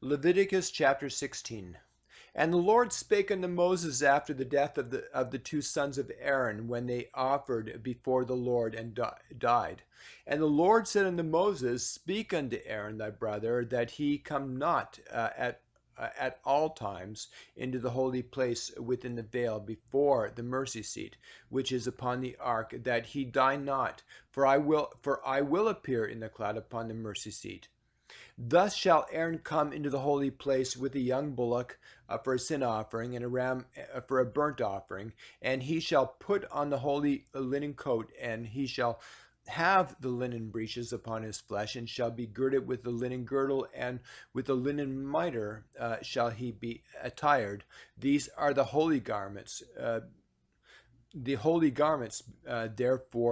Leviticus chapter 16. And the Lord spake unto Moses after the death of the two sons of Aaron, when they offered before the Lord and died. And the Lord said unto Moses, Speak unto Aaron thy brother, that he come not at all times into the holy place within the veil before the mercy seat, which is upon the ark, that he die not. For I will appear in the cloud upon the mercy seat. Thus shall Aaron come into the holy place with a young bullock for a sin offering, and a ram for a burnt offering, and he shall put on the holy linen coat, and he shall have the linen breeches upon his flesh, and shall be girded with the linen girdle, and with the linen mitre shall he be attired. These are the holy garments. Therefore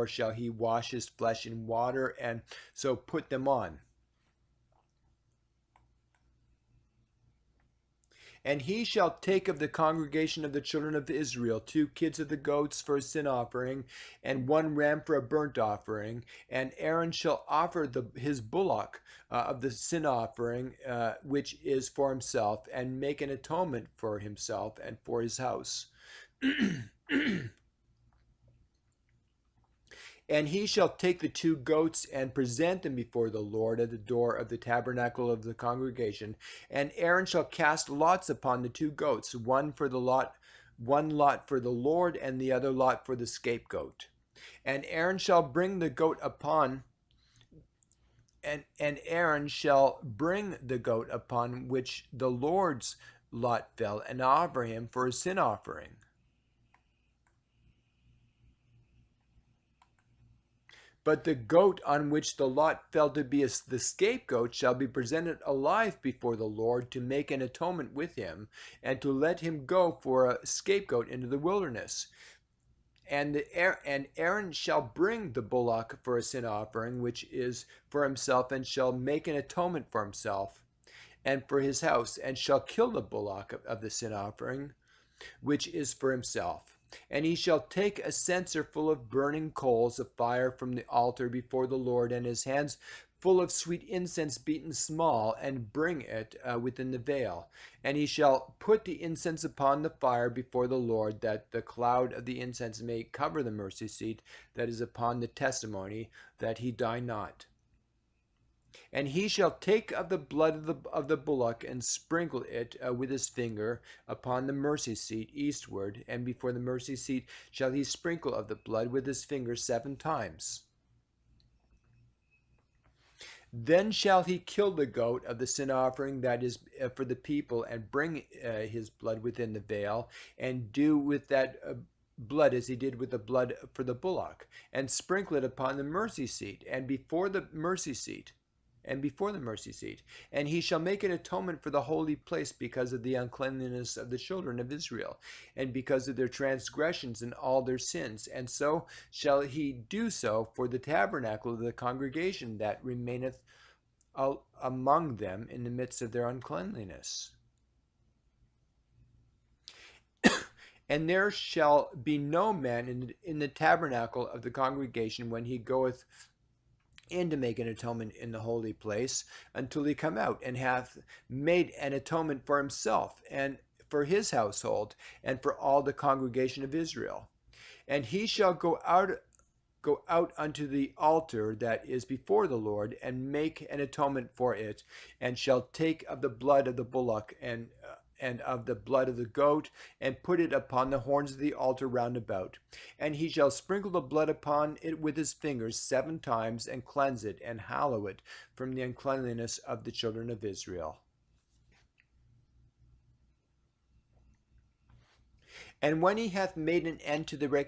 shall he wash his flesh in water, and so put them on. And he shall take of the congregation of the children of Israel 2 kids of the goats for a sin offering, and 1 ram for a burnt offering. And Aaron shall offer his bullock of the sin offering, which is for himself, and make an atonement for himself and for his house. And he shall take the 2 goats and present them before the Lord at the door of the tabernacle of the congregation. And Aaron shall cast lots upon the 2 goats, one lot for the Lord, and the other lot for the scapegoat. And Aaron shall bring the goat upon which the Lord's lot fell, and offer him for a sin offering. But the goat on which the lot fell to be the scapegoat shall be presented alive before the Lord, to make an atonement with him, and to let him go for a scapegoat into the wilderness. And Aaron shall bring the bullock for a sin offering, which is for himself, and shall make an atonement for himself and for his house, and shall kill the bullock of the sin offering, which is for himself. And he shall take a censer full of burning coals of fire from the altar before the Lord, and his hands full of sweet incense beaten small, and bring it within the veil. And he shall put the incense upon the fire before the Lord, that the cloud of the incense may cover the mercy seat that is upon the testimony, that he die not. And he shall take of the blood of the bullock, and sprinkle it with his finger upon the mercy seat eastward, and before the mercy seat shall he sprinkle of the blood with his finger 7 times. Then shall he kill the goat of the sin offering that is for the people, and bring his blood within the veil, and do with that blood as he did with the blood for the bullock, and sprinkle it upon the mercy seat, and before the mercy seat. And he shall make an atonement for the holy place because of the uncleanness of the children of Israel, and because of their transgressions and all their sins. And so shall he do so for the tabernacle of the congregation that remaineth among them in the midst of their uncleanliness. And there shall be no man in the tabernacle of the congregation when he goeth in to make an atonement in the holy place, until he come out, and hath made an atonement for himself, and for his household, and for all the congregation of Israel. And he shall go out unto the altar that is before the Lord, and make an atonement for it, and shall take of the blood of the bullock and of the blood of the goat, and put it upon the horns of the altar round about. And he shall sprinkle the blood upon it with his fingers 7 times, and cleanse it, and hallow it from the uncleanliness of the children of Israel. And when he hath made an end to the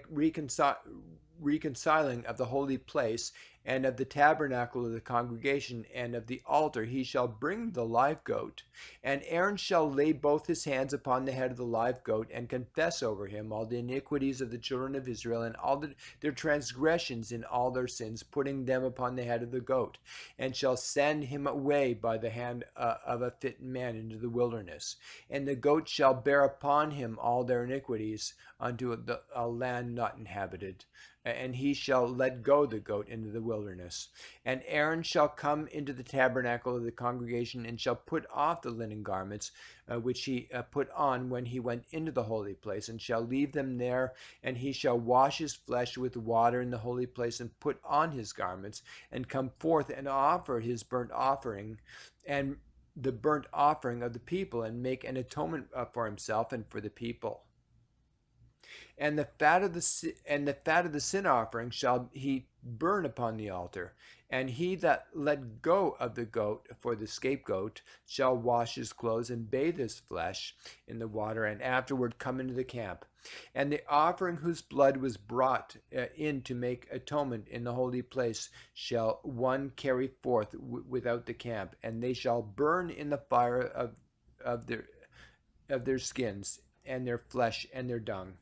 reconciling of the holy place, and of the tabernacle of the congregation, and of the altar, he shall bring the live goat. And Aaron shall lay both his hands upon the head of the live goat, and confess over him all the iniquities of the children of Israel, and all their transgressions in all their sins, putting them upon the head of the goat, and shall send him away by the hand of a fit man into the wilderness. And the goat shall bear upon him all their iniquities unto a land not inhabited. and he shall let go the goat into the wilderness. And Aaron shall come into the tabernacle of the congregation, and shall put off the linen garments which he put on when he went into the holy place, and shall leave them there. And he shall wash his flesh with water in the holy place, and put on his garments, and come forth and offer his burnt offering and the burnt offering of the people, and make an atonement for himself and for the people. And the fat of the sin offering shall he burn upon the altar. And he that let go of the goat for the scapegoat shall wash his clothes and bathe his flesh in the water, and afterward come into the camp. And the offering whose blood was brought in to make atonement in the holy place shall one carry forth without the camp, and they shall burn in the fire of their skins and their flesh and their dung.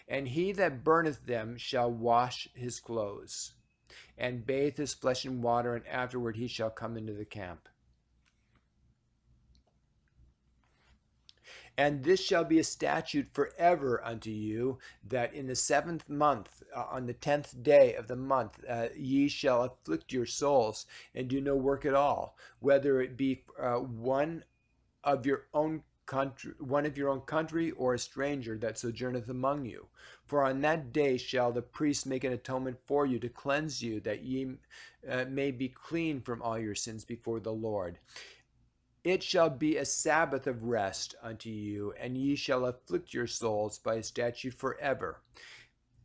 And he that burneth them shall wash his clothes, and bathe his flesh in water, and afterward he shall come into the camp. And this shall be a statute forever unto you, that in the 7th month, on the 10th day of the month, ye shall afflict your souls, and do no work at all, whether it be one of your own country, or a stranger that sojourneth among you. For on that day shall the priest make an atonement for you, to cleanse you, that ye may be clean from all your sins before the Lord. It shall be a Sabbath of rest unto you, and ye shall afflict your souls by a statute forever.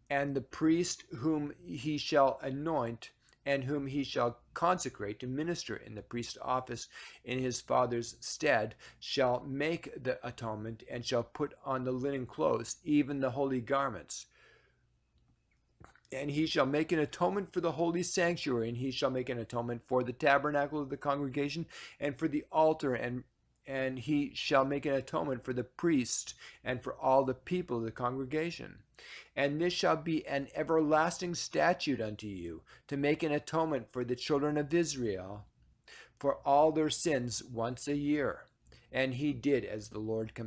And the priest whom he shall anoint, and whom he shall consecrate to minister in the priest's office in his father's stead, shall make the atonement, and shall put on the linen clothes, even the holy garments. And he shall make an atonement for the holy sanctuary, and he shall make an atonement for the tabernacle of the congregation, and for the altar, and he shall make an atonement for the priest, and for all the people of the congregation. And this shall be an everlasting statute unto you, to make an atonement for the children of Israel for all their sins once a year. And he did as the Lord commanded.